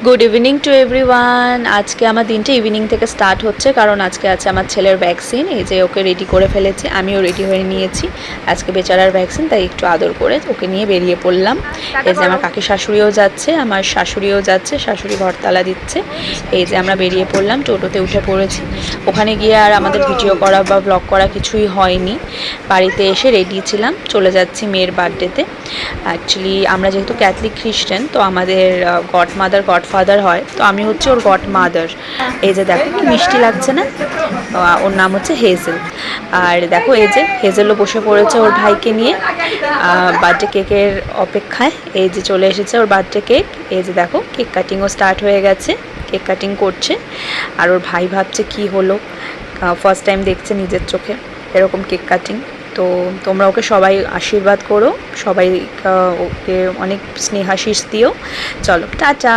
Good evening to everyone. আজকে আমার দিনটা ইভিনিং থেকে স্টার্ট হচ্ছে, কারণ আজকে আছে আমার ছেলের ভ্যাকসিন। এই যে ওকে রেডি করে ফেলেছি, আমিও রেডি হয়ে নিয়েছি। আজকে বেচারার ভ্যাকসিন, তাই একটু আদর করে ওকে নিয়ে বেরিয়ে পড়লাম। এই যে আমার কাকি শাশুড়িও যাচ্ছে, আমার শাশুড়িও যাচ্ছে, শাশুড়ি ঘরতালা দিচ্ছে। এই যে আমরা বেরিয়ে পড়লাম, টোটোতে উঠে পড়েছি। ওখানে গিয়ে আর আমাদের ভিডিও করা বা ব্লগ করা কিছুই হয়নি। বাড়িতে এসে রেডি ছিলাম, চলে যাচ্ছি মেয়ের বার্থডেতে। অ্যাকচুয়ালি আমরা যেহেতু ক্যাথলিক খ্রিস্টান, তো আমাদের গডমাদার গডফাদার হয়, তো আমি হচ্ছে ওর গডমাদার। এই যে দেখো কি মিষ্টি লাগছে না, ওর নাম হচ্ছে হেজেল। আর দেখো এই যে হেজেলও বসে পড়েছে ওর ভাইকে নিয়ে বার্থডে কেকের অপেক্ষায়। এই যে চলে এসেছে ওর বার্থডে কেক। এই যে দেখো কেক কাটিংও স্টার্ট হয়ে গেছে, কেক কাটিং করছে। আর ওর ভাই ভাবছে কি হলো, ফার্স্ট টাইম দেখছে নিজের চোখে এরকম কেক কাটিং। তো তোমরা ওকে সবাই আশীর্বাদ করো, সবাই ওকে অনেক স্নেহাশিস দিও। চলো টাটা।